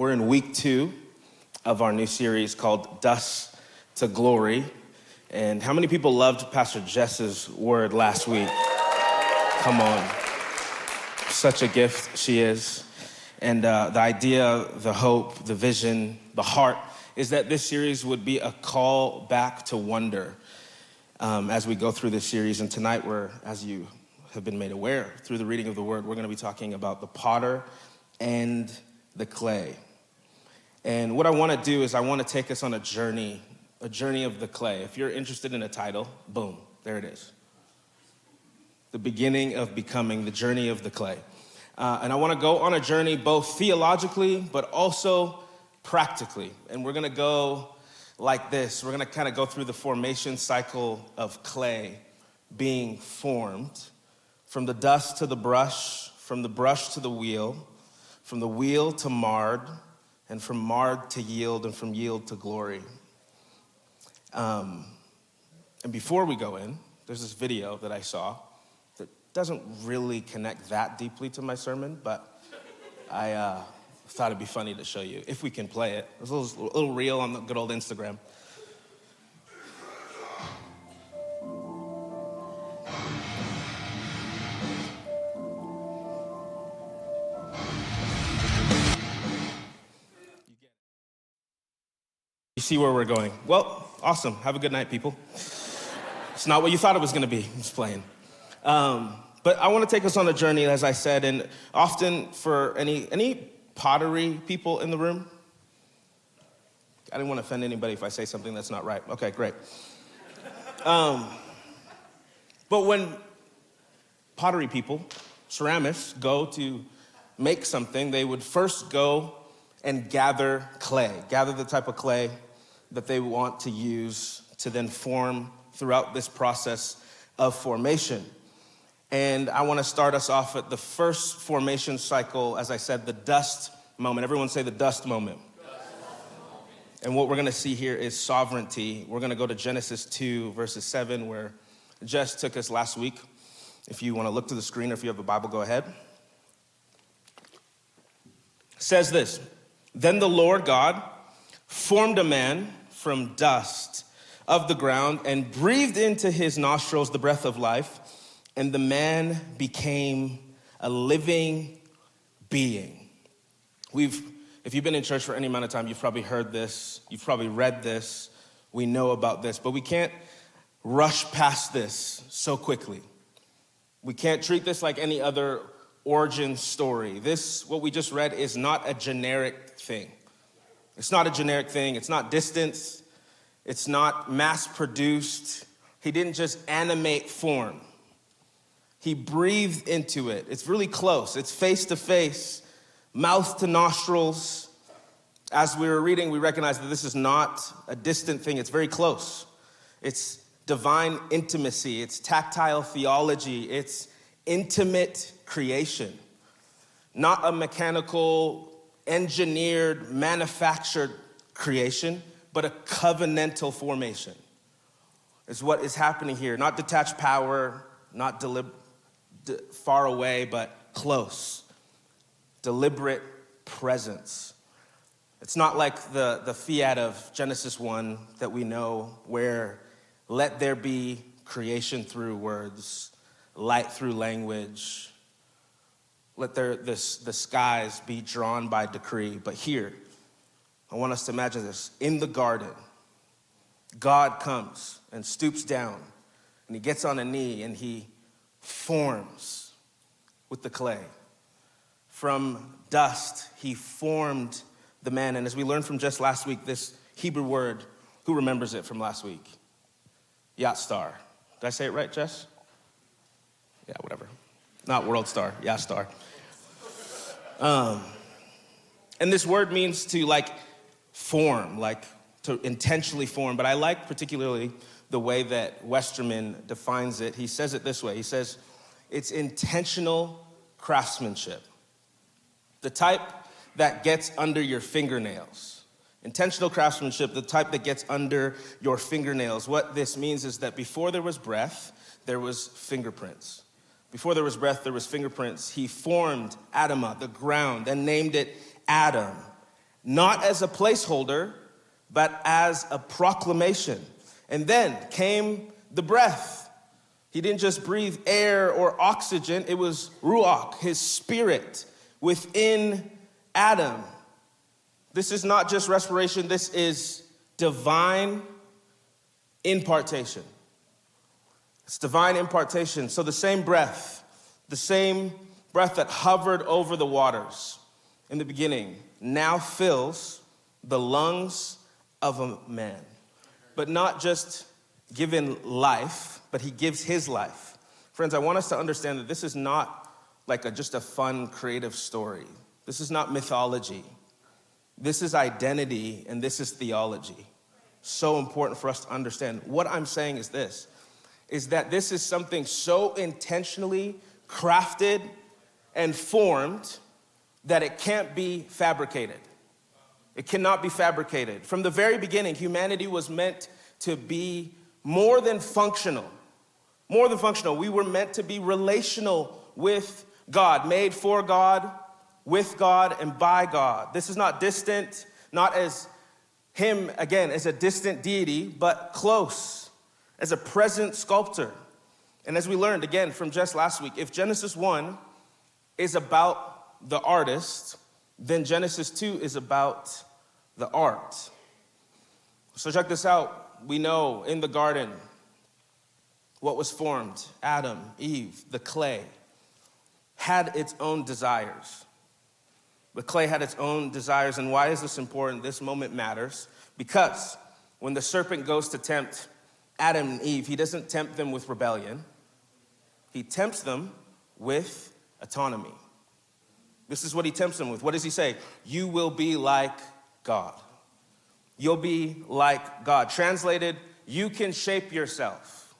We're in week 2 of our new series called Dust to Glory. And how many people loved Pastor Jess's word last week? Come on. Such a gift she is. And the idea, the hope, the vision, the heart is that this series would be a call back to wonder as we go through this series. And tonight as you have been made aware through the reading of the word, we're going to be talking about the potter and the clay. And what I want to do is I want to take us on a journey of the clay. If you're interested in a title, boom, there it is. The beginning of becoming, the journey of the clay. And I want to go on a journey both theologically, but also practically. And we're going to go like this. We're going to kind of go through the formation cycle of clay being formed, from the dust to the brush, from the brush to the wheel, from the wheel to marred, and from marred to yield, and from yield to glory. And before we go in, there's this video that I saw that doesn't really connect that deeply to my sermon, but I thought it'd be funny to show you, if we can play it. It was a little reel on the good old Instagram. You see where we're going? Well, awesome. Have a good night, people. It's not what you thought it was going to be. It's playing. But I want to take us on a journey, as I said, and often for any pottery people in the room. I didn't want to offend anybody if I say something that's not right. Okay, great. But when pottery people, ceramists, go to make something, they would first go and gather the type of clay that they want to use to then form throughout this process of formation. And I want to start us off at the first formation cycle, as I said, the dust moment. Everyone say the dust moment. And what we're going to see here is sovereignty. We're going to go to Genesis 2, verses 7, where Jess took us last week. If you want to look to the screen or if you have a Bible, go ahead. It says this: Then the Lord God formed a man from dust of the ground and breathed into his nostrils the breath of life, and the man became a living being. If you've been in church for any amount of time, you've probably heard this, you've probably read this, we know about this, but we can't rush past this so quickly. We can't treat this like any other origin story. This, what we just read, is not a generic thing. It's not a generic thing. It's not distance. It's not mass-produced. He didn't just animate form. He breathed into it. It's really close. It's face-to-face, mouth to nostrils. As we were reading, we recognize that this is not a distant thing. It's very close. It's divine intimacy. It's tactile theology. It's intimate creation. Not a mechanical, engineered, manufactured creation, but a covenantal formation is what is happening here. Not detached power, not far away, but close. Deliberate presence. It's not like the fiat of Genesis 1 that we know, where let there be creation through words, light through language. Let the skies be drawn by decree. But here, I want us to imagine this. In the garden, God comes and stoops down, and he gets on a knee, and he forms with the clay. From dust, he formed the man. And as we learned from just last week, this Hebrew word, who remembers it from last week? Yatstar. Did I say it right, Jess? Yeah, whatever. Not world star, Yatstar. And this word means to form, to intentionally form. But I like particularly the way that Westerman defines it. He says it this way. He says, it's intentional craftsmanship. The type that gets under your fingernails. Intentional craftsmanship, the type that gets under your fingernails. What this means is that before there was breath, there was fingerprints. Before there was breath, there was fingerprints. He formed Adamah, the ground, and named it Adam. not as a placeholder, but as a proclamation. And then came the breath. He didn't just breathe air or oxygen, it was ruach, his spirit within Adam. This is not just respiration, this is divine impartation. It's divine impartation. So the same breath that hovered over the waters in the beginning now fills the lungs of a man. But not just given life, but he gives his life. Friends, I want us to understand that this is not like just a fun, creative story. This is not mythology. This is identity, and this is theology. So important for us to understand. What I'm saying is this, is that this is something so intentionally crafted and formed that it can't be fabricated. It cannot be fabricated. From the very beginning, humanity was meant to be more than functional. More than functional. We were meant to be relational with God, made for God, with God, and by God. This is not distant, not as him, again, as a distant deity, but close, as a present sculptor. And as we learned, again, from just last week, if Genesis 1 is about the artist, then Genesis 2 is about the art. So check this out. We know in the garden what was formed. Adam, Eve, the clay, had its own desires. The clay had its own desires. And why is this important? This moment matters. Because when the serpent goes to tempt Adam and Eve, he doesn't tempt them with rebellion. He tempts them with autonomy. This is what he tempts them with. What does he say? You will be like God. You'll be like God. Translated, you can shape yourself.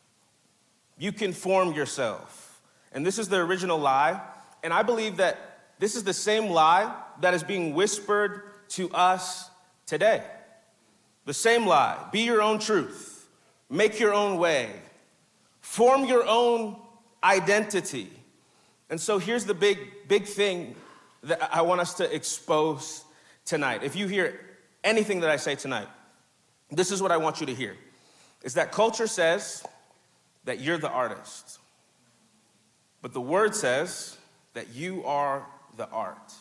You can form yourself. And this is the original lie. And I believe that this is the same lie that is being whispered to us today. The same lie. Be your own truth. Make your own way. Form your own identity. And so here's the big thing that I want us to expose tonight. If you hear anything that I say tonight, this is what I want you to hear. Is that culture says that you're the artist. But the word says that you are the art.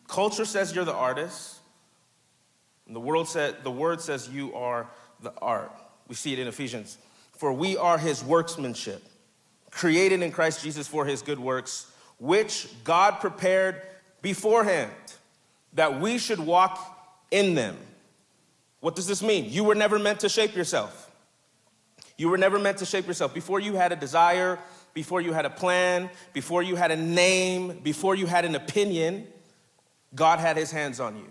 Culture says you're the artist. And the word says you are the art. We see it in Ephesians. For we are his workmanship, created in Christ Jesus for his good works, which God prepared beforehand, that we should walk in them. What does this mean? You were never meant to shape yourself. You were never meant to shape yourself. Before you had a desire, before you had a plan, before you had a name, before you had an opinion, God had his hands on you.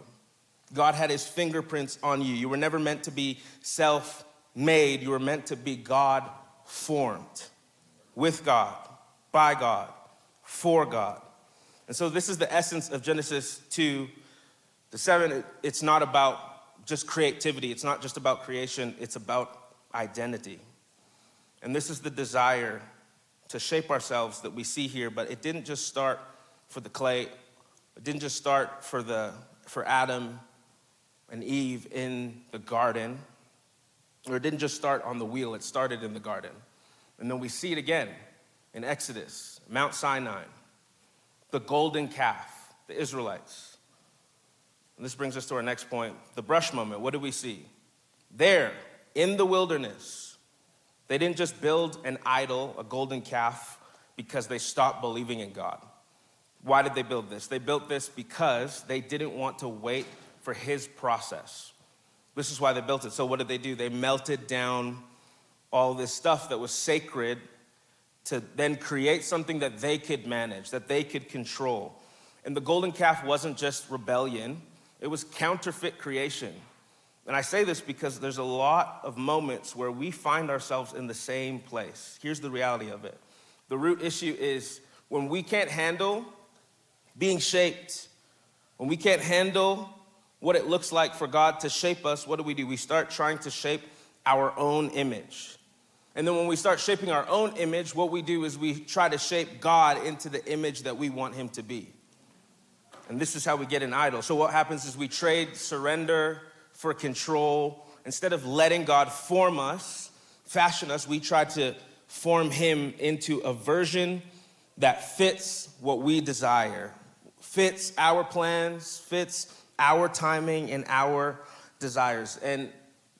God had his fingerprints on you. You were never meant to be self-made. You were meant to be God-formed, with God, by God, for God. And so this is the essence of Genesis 2 to 7. It's not about just creativity. It's not just about creation. It's about identity. And this is the desire to shape ourselves that we see here. But it didn't just start for the clay. It didn't just start for Adam and Eve in the garden. Or it didn't just start on the wheel. It started in the garden. And then we see it again in Exodus, Mount Sinai, the golden calf, the Israelites. And this brings us to our next point, the brush moment. What do we see? There, in the wilderness, they didn't just build an idol, a golden calf, because they stopped believing in God. Why did they build this? They built this because they didn't want to wait for his process. This is why they built it. So what did they do? They melted down all this stuff that was sacred to then create something that they could manage, that they could control. And the golden calf wasn't just rebellion, it was counterfeit creation. And I say this because there's a lot of moments where we find ourselves in the same place. Here's the reality of it. The root issue is when we can't handle being shaped, when we can't handle what it looks like for God to shape us, what do? We start trying to shape our own image. And then when we start shaping our own image, what we do is we try to shape God into the image that we want him to be. And this is how we get an idol. So what happens is we trade surrender for control. Instead of letting God form us, fashion us, we try to form him into a version that fits what we desire, fits our plans, fits our timing and our desires. And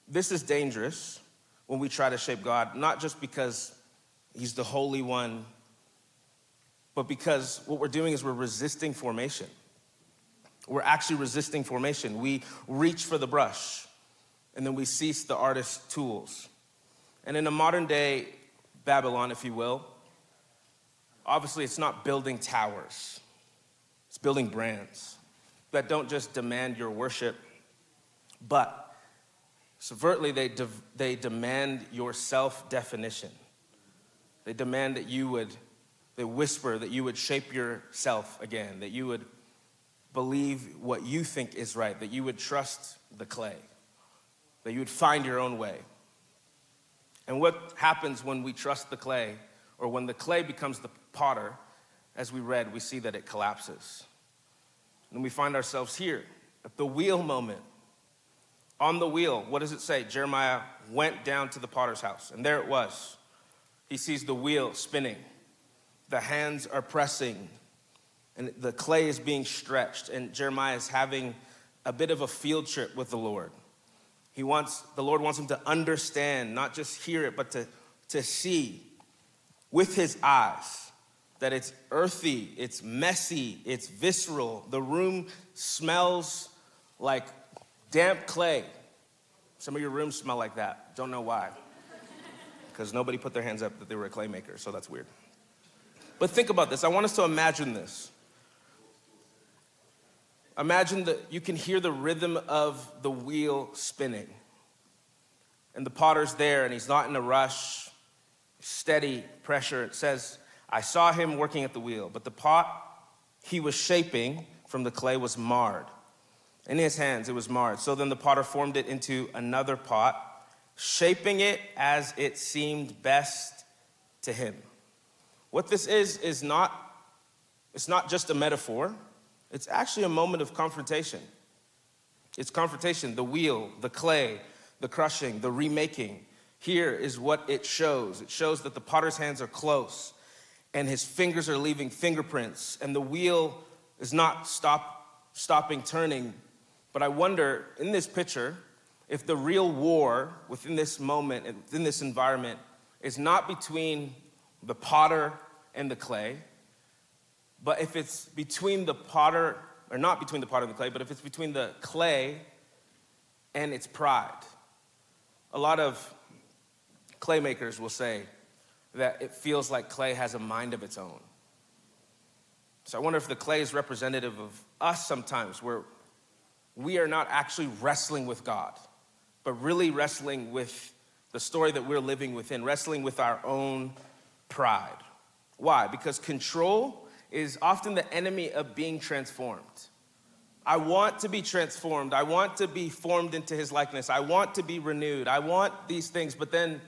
this is dangerous when we try to shape God, not just because he's the Holy One, but because what we're doing is we're resisting formation. We're actually resisting formation. We reach for the brush, and then we cease the artist's tools. And in a modern day Babylon, if you will, obviously it's not building towers. It's building brands that don't just demand your worship, but subvertly they demand your self-definition. They demand that they whisper that you would shape yourself again, that you would believe what you think is right, that you would trust the clay, that you would find your own way. And what happens when we trust the clay, or when the clay becomes the potter, as we read, we see that it collapses. And we find ourselves here at the wheel moment. On the wheel, what does it say? Jeremiah went down to the potter's house, and there it was. He sees the wheel spinning. The hands are pressing, and the clay is being stretched, and Jeremiah is having a bit of a field trip with the Lord. The Lord wants him to understand, not just hear it, but to see with his eyes that it's earthy, it's messy, it's visceral. The room smells like damp clay. Some of your rooms smell like that. Don't know why. Because nobody put their hands up that they were a clay maker, so that's weird. But think about this. I want us to imagine this. Imagine that you can hear the rhythm of the wheel spinning. And the potter's there, and he's not in a rush. Steady pressure. It says, I saw him working at the wheel, but the pot he was shaping from the clay was marred. In his hands, it was marred. So then the potter formed it into another pot, shaping it as it seemed best to him. What this is not just a metaphor. It's actually a moment of confrontation. It's confrontation, the wheel, the clay, the crushing, the remaking. Here is what it shows. It shows that the potter's hands are close, and his fingers are leaving fingerprints, and the wheel is not stopping turning. But I wonder, in this picture, if the real war within this moment, within this environment, is not between the potter and the clay, but if it's between the potter, or not between the potter and the clay, but if it's between the clay and its pride. A lot of clay makers will say that it feels like clay has a mind of its own. So I wonder if the clay is representative of us sometimes, where we are not actually wrestling with God, but really wrestling with the story that we're living within, wrestling with our own pride. Why? Because control is often the enemy of being transformed. I want to be transformed. I want to be formed into his likeness. I want to be renewed. I want these things. But then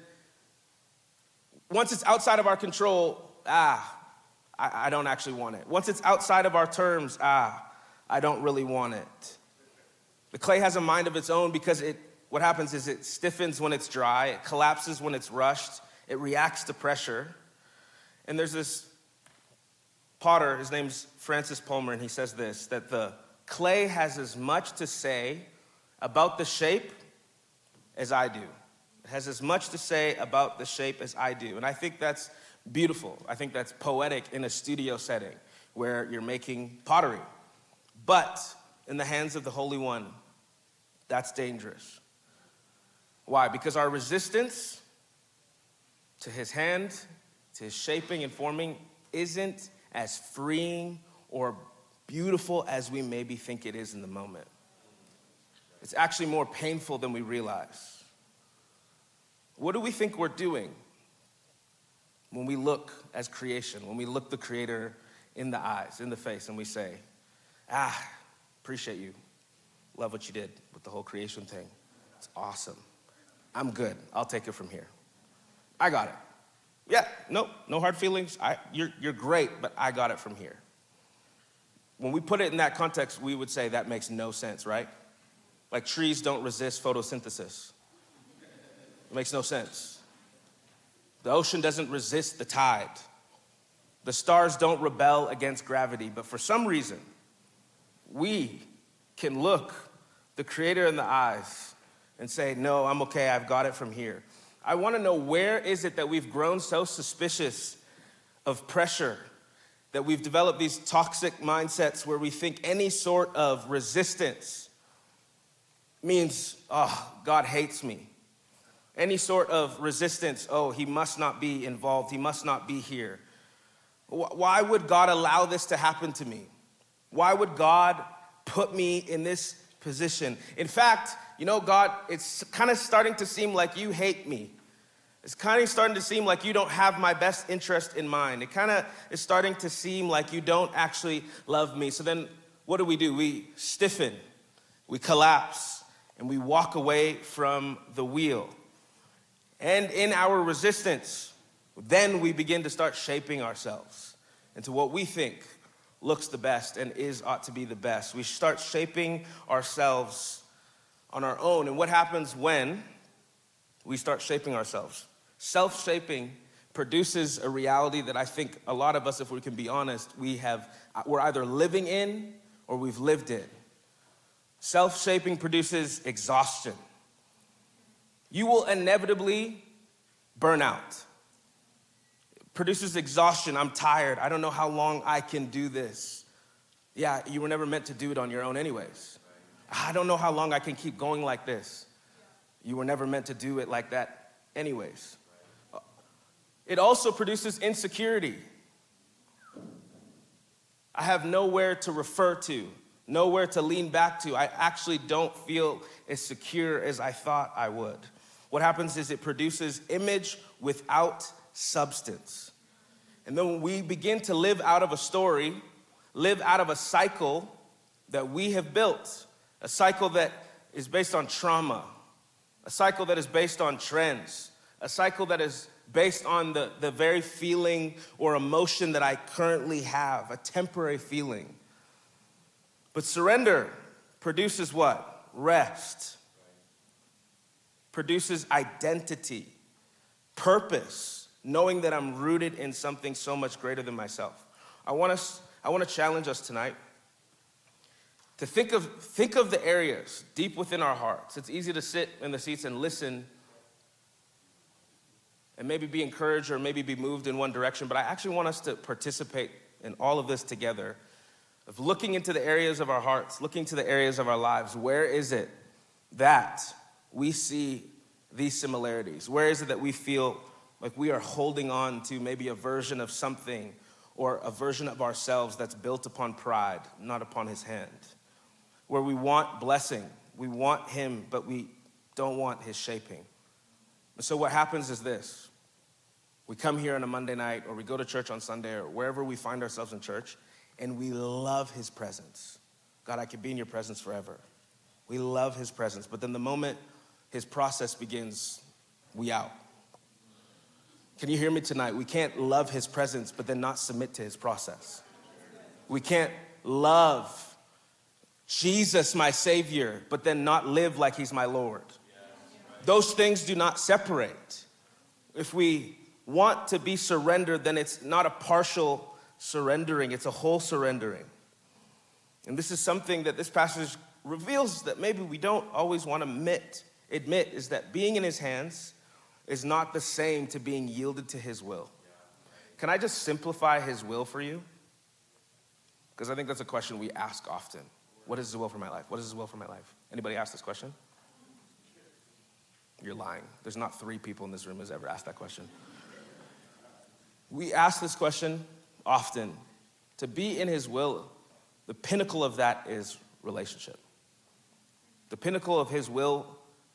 once it's outside of our control, I don't actually want it. Once it's outside of our terms, I don't really want it. The clay has a mind of its own because what happens is it stiffens when it's dry. It collapses when it's rushed. It reacts to pressure. And there's this potter, his name's Francis Palmer, and he says this, that the clay has as much to say about the shape as I do. It has as much to say about the shape as I do. And I think that's beautiful. I think that's poetic in a studio setting where you're making pottery. But in the hands of the Holy One, that's dangerous. Why? Because our resistance to his hand, to his shaping and forming, isn't as freeing or beautiful as we maybe think it is in the moment. It's actually more painful than we realize. What do we think we're doing when we look as creation, when we look the Creator in the eyes, in the face, and we say, appreciate you. Love what you did with the whole creation thing. It's awesome. I'm good. I'll take it from here. I got it. Yeah, no hard feelings. You're great, but I got it from here. when we put it in that context, we would say that makes no sense, right? Like trees don't resist photosynthesis. It makes no sense. The ocean doesn't resist the tide. The stars don't rebel against gravity. But for some reason, we can look the Creator in the eyes and say, no, I'm okay, I've got it from here. I want to know, where is it that we've grown so suspicious of pressure, that we've developed these toxic mindsets where we think any sort of resistance means, oh, God hates me. Any sort of resistance, oh, he must not be involved, he must not be here. Why would God allow this to happen to me? Why would God put me in this position? In fact, God, it's kind of starting to seem like you hate me. It's kind of starting to seem like you don't have my best interest in mind. It kind of is starting to seem like you don't actually love me. So then what do? We stiffen, we collapse, and we walk away from the wheel. And in our resistance, then we begin to start shaping ourselves into what we think looks the best and ought to be the best. We start shaping ourselves on our own. And what happens when we start shaping ourselves? Self-shaping produces a reality that I think a lot of us, if we can be honest, we're either living in or we've lived in. Self-shaping produces exhaustion. You will inevitably burn out. It produces exhaustion. I'm tired. I don't know how long I can do this. Yeah, you were never meant to do it on your own anyways. I don't know how long I can keep going like this. You were never meant to do it like that anyways. It also produces insecurity. I have nowhere to refer to, nowhere to lean back to. I actually don't feel as secure as I thought I would. What happens is it produces image without substance. And then when we begin to live out of a story, live out of a cycle that we have built, a cycle that is based on trauma, a cycle that is based on trends, a cycle that is based on the very feeling or emotion that I currently have, a temporary feeling. But surrender produces what? Rest. Produces identity, purpose, knowing that I'm rooted in something so much greater than myself. I want to challenge us tonight to think of the areas deep within our hearts. It's easy to sit in the seats and listen and maybe be encouraged or maybe be moved in one direction, but I actually want us to participate in all of this together, of looking into the areas of our hearts, looking to the areas of our lives. Where is it that we see these similarities? Where is it that we feel like we are holding on to maybe a version of something or a version of ourselves that's built upon pride, not upon his hand? Where we want blessing, we want him, but we don't want his shaping. And so what happens is this. We come here on a Monday night, or we go to church on Sunday, or wherever we find ourselves in church, and we love his presence. God, I could be in your presence forever. We love his presence. But then the moment his process begins, we out. Can you hear me tonight? We can't love his presence, but then not submit to his process. We can't love Jesus, my Savior, but then not live like he's my Lord. Those things do not separate. If we want to be surrendered, then it's not a partial surrendering, it's a whole surrendering. And this is something that this passage reveals that maybe we don't always want to admit, is that being in his hands is not the same to being yielded to his will. Can I just simplify his will for you? Because I think that's a question we ask often. What is his will for my life? What is his will for my life? Anybody ask this question? You're lying. There's not 3 people in this room who's ever asked that question. We ask this question often. To be in his will, the pinnacle of that is relationship. The pinnacle of his will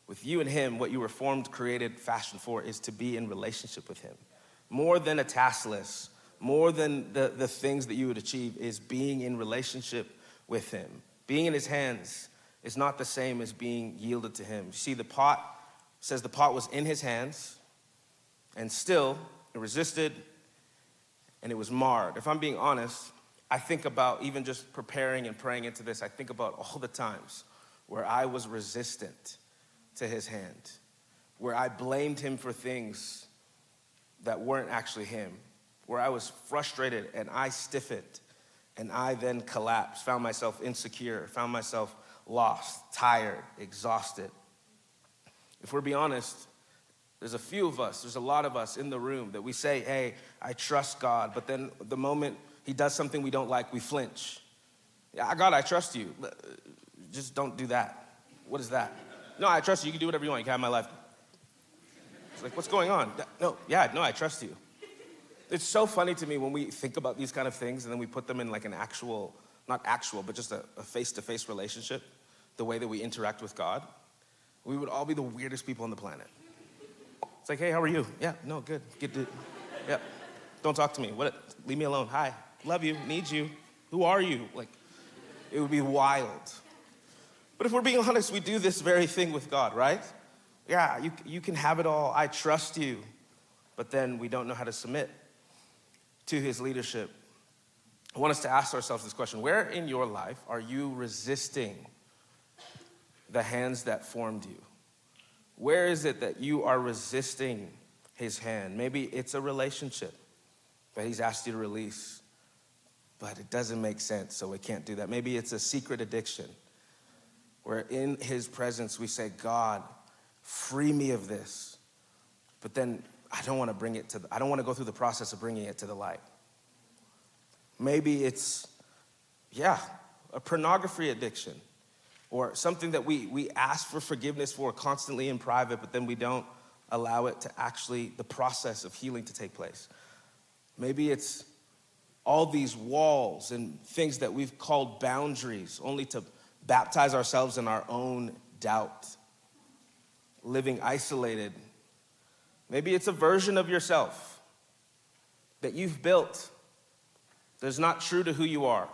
with you and him, what you were formed, created, fashioned for, is to be in relationship with him. More than a task list, more than the things that you would achieve, is being in relationship with him. Being in his hands is not the same as being yielded to him. You see, the pot says the pot was in his hands, and still it resisted, and it was marred. If I'm being honest, I think about, even just preparing and praying into this, I think about all the times where I was resistant to his hand, where I blamed him for things that weren't actually him, where I was frustrated and I stiffened and I then collapsed, found myself insecure, found myself lost, tired, exhausted. If we're being honest, there's a few of us, there's a lot of us in the room that we say, hey, I trust God, but then the moment he does something we don't like, we flinch. Yeah, God, I trust you. Just don't do that. What is that? No, I trust you. You can do whatever you want. You can have my life. It's like, what's going on? No, I trust you. It's so funny to me when we think about these kind of things and then we put them in like an actual, not actual, but just a face-to-face relationship, the way that we interact with God. We would all be the weirdest people on the planet. It's like, hey, how are you? Yeah, no, good. Yeah, don't talk to me. Leave me alone. Hi, love you, need you. Who are you? Like, it would be wild. But if we're being honest, we do this very thing with God, right? Yeah, you can have it all. I trust you. But then we don't know how to submit to his leadership. I want us to ask ourselves this question. Where in your life are you resisting the hands that formed you? Where is it that you are resisting his hand? Maybe it's a relationship that he's asked you to release, but it doesn't make sense, so we can't do that. Maybe it's a secret addiction where in his presence we say, God, free me of this. But then I don't want to go through the process of bringing it to the light. Maybe it's, a pornography addiction or something that we ask for forgiveness for constantly in private, but then we don't allow it to actually, the process of healing to take place. Maybe it's all these walls and things that we've called boundaries only to baptize ourselves in our own doubt, living isolated. Maybe it's a version of yourself that you've built that's not true to who you are,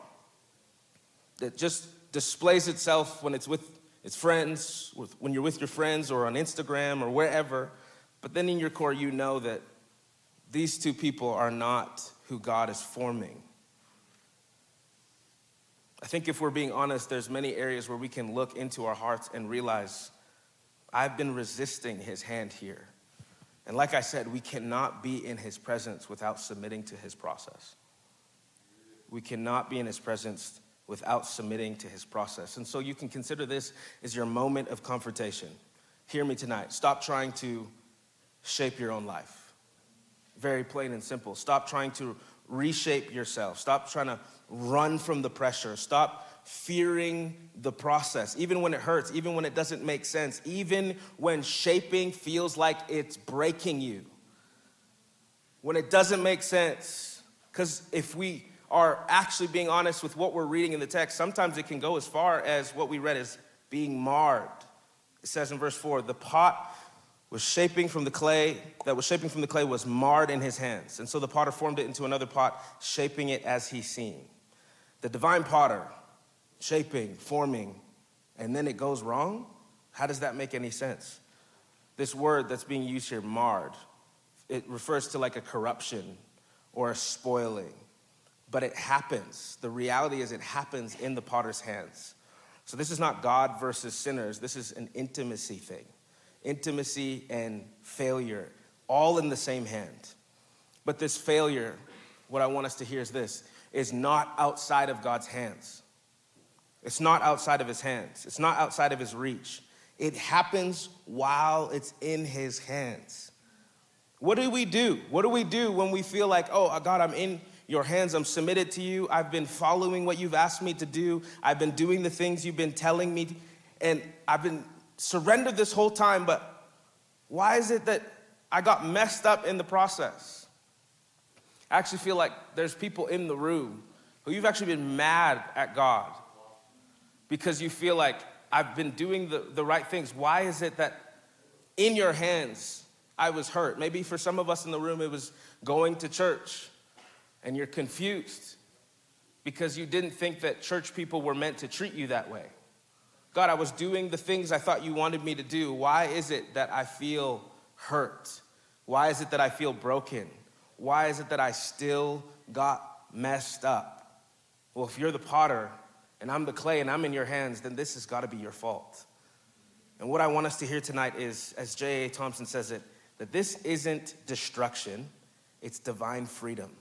that just displays itself when it's with its friends, when you're with your friends or on Instagram or wherever, but then in your core you know that these two people are not who God is forming. I think if we're being honest, there's many areas where we can look into our hearts and realize, I've been resisting his hand here. And like I said, we cannot be in his presence without submitting to his process. We cannot be in his presence without submitting to his process. And so you can consider this as your moment of confrontation. Hear me tonight. Stop trying to shape your own life. Very plain and simple. Stop trying to reshape yourself. Stop trying to run from the pressure. Stop fearing the process, even when it hurts, even when it doesn't make sense, even when shaping feels like it's breaking you. When it doesn't make sense, because if we are actually being honest with what we're reading in the text, sometimes it can go as far as what we read as being marred. It says in verse 4, the pot was shaping from the clay was marred in his hands. And so the potter formed it into another pot, shaping it as he seen. The divine potter, shaping, forming, and then it goes wrong? How does that make any sense? This word that's being used here, marred, it refers to like a corruption or a spoiling. But it happens. The reality is it happens in the potter's hands. So this is not God versus sinners. This is an intimacy thing. Intimacy and failure, all in the same hand. But this failure, what I want us to hear is this, is not outside of God's hands. It's not outside of his hands. It's not outside of his reach. It happens while it's in his hands. What do we do? What do we do when we feel like, oh, God, I'm in your hands, I'm submitted to you, I've been following what you've asked me to do, I've been doing the things you've been telling me, and I've been surrendered this whole time, but why is it that I got messed up in the process? I actually feel like there's people in the room who you've actually been mad at God because you feel like I've been doing the right things. Why is it that in your hands I was hurt? Maybe for some of us in the room it was going to church and you're confused because you didn't think that church people were meant to treat you that way. God, I was doing the things I thought you wanted me to do. Why is it that I feel hurt? Why is it that I feel broken? Why is it that I still got messed up? Well, if you're the potter and I'm the clay and I'm in your hands, then this has got to be your fault. And what I want us to hear tonight is, as J.A. Thompson says it, that this isn't destruction, it's divine freedom.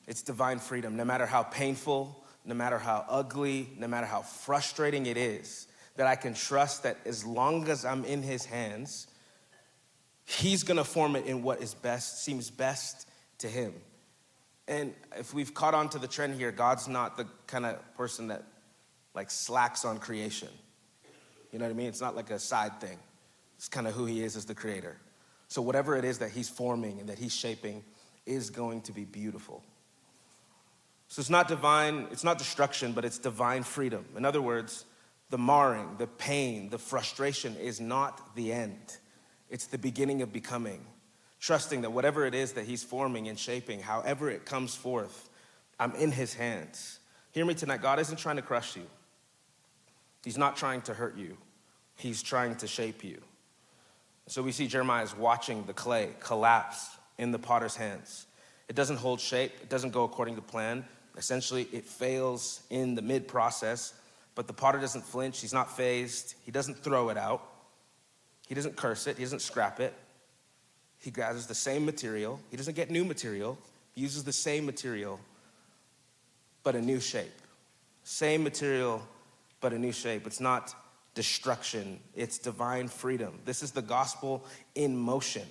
It's divine freedom. No matter how painful, no matter how ugly, no matter how frustrating it is, that I can trust that as long as I'm in his hands, he's gonna form it in what is best, seems best to him. And if we've caught on to the trend here, God's not the kind of person that like slacks on creation. You know what I mean? It's not like a side thing. It's kind of who he is as the creator. So whatever it is that he's forming and that he's shaping is going to be beautiful. So it's not divine, it's not destruction, but it's divine freedom. In other words, the marring, the pain, the frustration is not the end. It's the beginning of becoming. Trusting that whatever it is that he's forming and shaping, however it comes forth, I'm in his hands. Hear me tonight, God isn't trying to crush you. He's not trying to hurt you. He's trying to shape you. So we see Jeremiah is watching the clay collapse in the potter's hands. It doesn't hold shape. It doesn't go according to plan. Essentially, it fails in the mid-process, but the potter doesn't flinch. He's not fazed. He doesn't throw it out. He doesn't curse it. He doesn't scrap it. He gathers the same material. He doesn't get new material. He uses the same material, but a new shape. Same material, but a new shape. It's not destruction. It's divine freedom. This is the gospel in motion,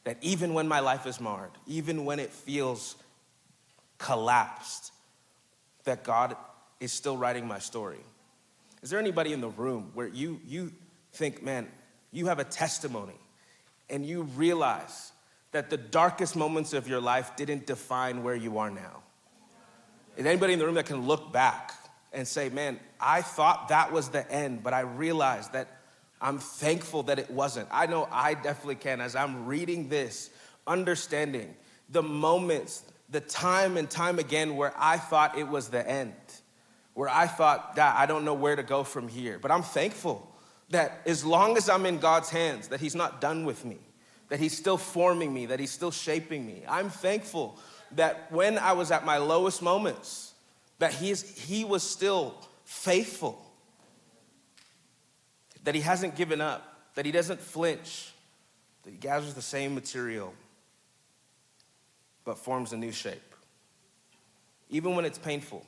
that even when my life is marred, even when it feels collapsed, that God is still writing my story. Is there anybody in the room where you think, man, you have a testimony and you realize that the darkest moments of your life didn't define where you are now? Is anybody in the room that can look back and say, man, I thought that was the end, but I realized that I'm thankful that it wasn't? I know I definitely can, as I'm reading this, understanding the moments, the time and time again where I thought it was the end, where I thought, God, I don't know where to go from here. But I'm thankful that as long as I'm in God's hands, that he's not done with me, that he's still forming me, that he's still shaping me. I'm thankful that when I was at my lowest moments, that he was still faithful, that he hasn't given up, that he doesn't flinch, that he gathers the same material, but forms a new shape. Even when it's painful,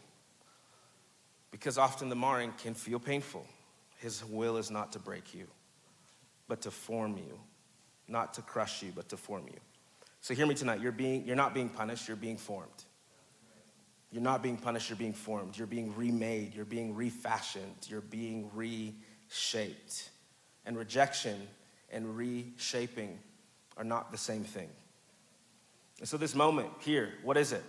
because often the marring can feel painful. His will is not to break you, but to form you, not to crush you, but to form you. So hear me tonight, you're not being punished, you're being formed. You're not being punished, you're being formed. You're being remade, you're being refashioned, you're being reshaped. And rejection and reshaping are not the same thing. And so this moment here, what is it?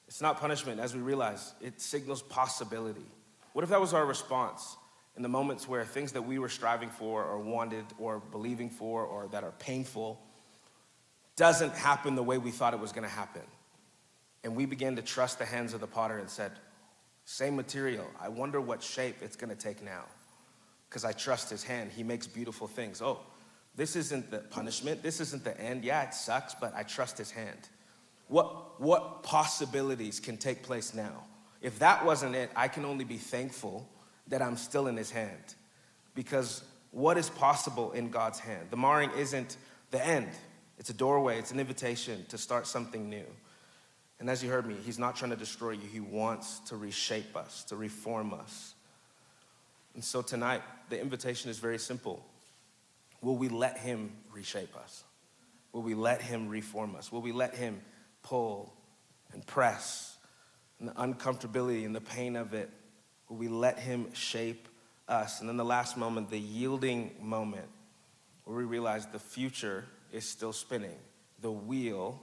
It's not punishment, as we realize. It signals possibility. What if that was our response in the moments where things that we were striving for or wanted or believing for or that are painful doesn't happen the way we thought it was going to happen? And we began to trust the hands of the potter and said, same material, I wonder what shape it's going to take now. Because I trust his hand. He makes beautiful things. Oh, this isn't the punishment. This isn't the end. Yeah, it sucks, but I trust his hand. What possibilities can take place now? If that wasn't it, I can only be thankful that I'm still in his hand. Because what is possible in God's hand? The marring isn't the end. It's a doorway. It's an invitation to start something new. And as you heard me, he's not trying to destroy you. He wants to reshape us, to reform us. And so tonight, the invitation is very simple. Will we let him reshape us? Will we let him reform us? Will we let him pull and press and the uncomfortability and the pain of it? Will we let him shape us? And then the last moment, the yielding moment, where we realize the future is still spinning. The wheel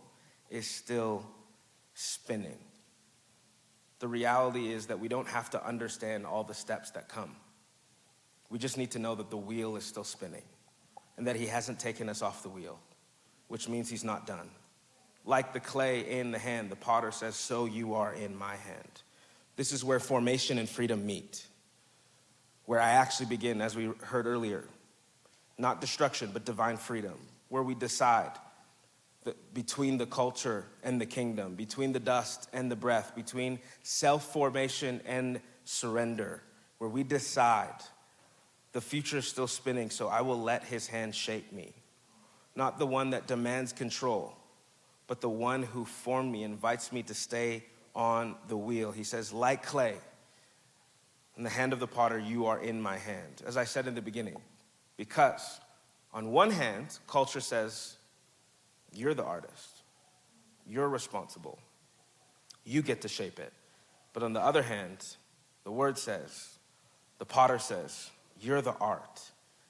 is still spinning. The reality is that we don't have to understand all the steps that come. We just need to know that the wheel is still spinning and that he hasn't taken us off the wheel, which means he's not done. Like the clay in the hand, the potter says, so you are in my hand. This is where formation and freedom meet, where I actually begin, as we heard earlier, not destruction, but divine freedom, where we decide between the culture and the kingdom, between the dust and the breath, between self-formation and surrender, where we decide the future is still spinning, so I will let his hand shape me. Not the one that demands control, but the one who formed me, invites me to stay on the wheel. He says, like clay, in the hand of the potter, you are in my hand. As I said in the beginning, because on one hand, culture says, you're the artist. You're responsible. You get to shape it. But on the other hand, the word says, the potter says, you're the art.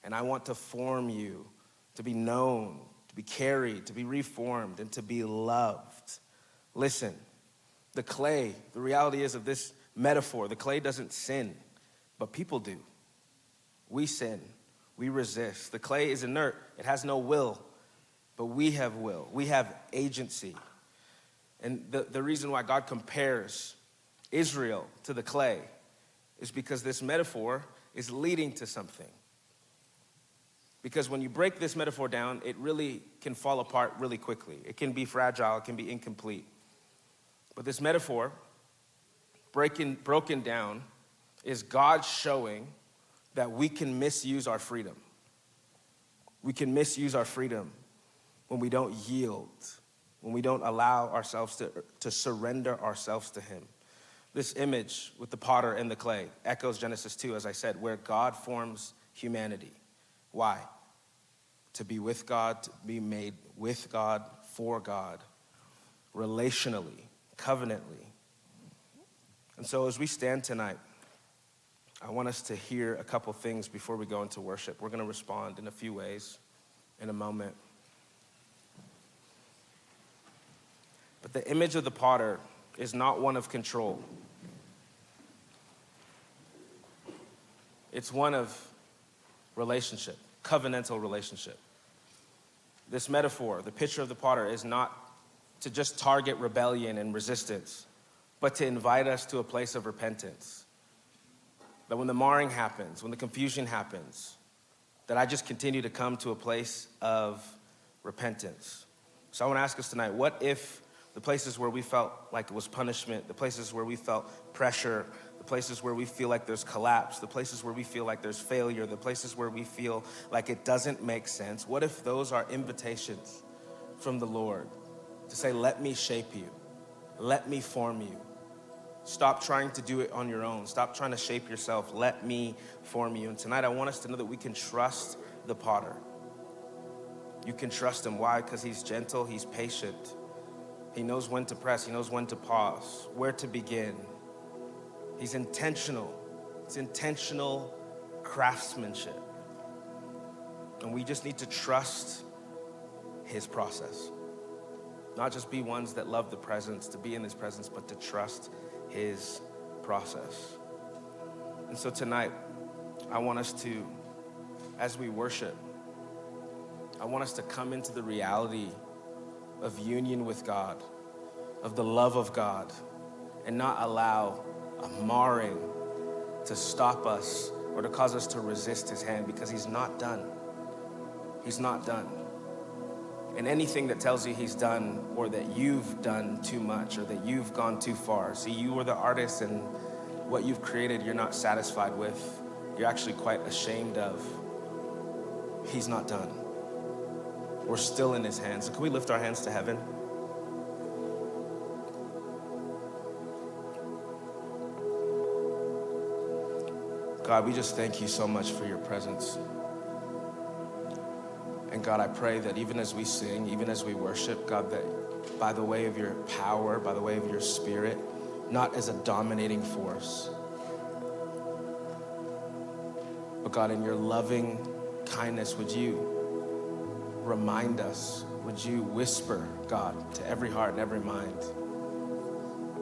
And I want to form you to be known, to be carried, to be reformed, and to be loved. Listen, the clay, the reality is of this metaphor, the clay doesn't sin, but people do. We sin. We resist. The clay is inert. It has no will. But we have will. We have agency. And the reason why God compares Israel to the clay is because this metaphor is leading to something. Because when you break this metaphor down, it really can fall apart really quickly. It can be fragile. It can be incomplete. But this metaphor, broken down, is God showing that we can misuse our freedom. We can misuse our freedom when we don't yield, when we don't allow ourselves to surrender ourselves to him. This image with the potter and the clay echoes Genesis 2, as I said, where God forms humanity. Why? To be with God, to be made with God, for God, relationally, covenantly. And so as we stand tonight, I want us to hear a couple things before we go into worship. We're going to respond in a few ways in a moment. But the image of the potter is not one of control. It's one of relationship, covenantal relationship. This metaphor, the picture of the potter, is not to just target rebellion and resistance, but to invite us to a place of repentance. That when the marring happens, when the confusion happens, that I just continue to come to a place of repentance. So I want to ask us tonight, what if the places where we felt like it was punishment, the places where we felt pressure, the places where we feel like there's collapse, the places where we feel like there's failure, the places where we feel like it doesn't make sense, what if those are invitations from the Lord to say, let me shape you, let me form you. Stop trying to do it on your own. Stop trying to shape yourself. Let me form you. And tonight I want us to know that we can trust the potter. You can trust him. Why? Because he's gentle, he's patient. He knows when to press, he knows when to pause, where to begin. He's intentional. It's intentional craftsmanship. And we just need to trust his process. Not just be ones that love the presence, to be in his presence, but to trust his process. And so tonight, I want us to, as we worship, I want us to come into the reality of union with God, of the love of God, and not allow a marring to stop us or to cause us to resist his hand, because he's not done. He's not done. And anything that tells you he's done, or that you've done too much, or that you've gone too far. See, you were the artist, and what you've created you're not satisfied with. You're actually quite ashamed of. He's not done. We're still in his hands. So can we lift our hands to heaven? God, we just thank you so much for your presence. And God, I pray that even as we sing, even as we worship, God, that by the way of your power, by the way of your spirit, not as a dominating force, but God, in your loving kindness, would you remind us, would you whisper, God, to every heart and every mind,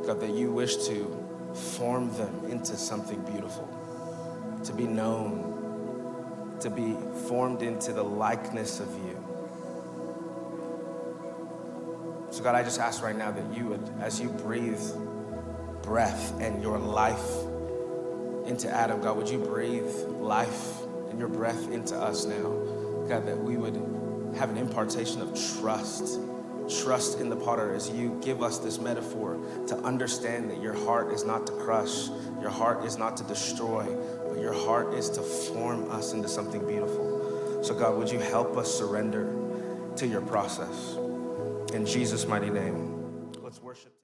God, that you wish to form them into something beautiful, to be known, to be formed into the likeness of you. So God, I just ask right now that you would, as you breathe breath and your life into Adam, God, would you breathe life and your breath into us now? God, that we would have an impartation of trust trust in the potter, as you give us this metaphor to understand that your heart is not to crush, your heart is not to destroy, but your heart is to form us into something beautiful. So God, would you help us surrender to your process? In Jesus' mighty name, let's worship.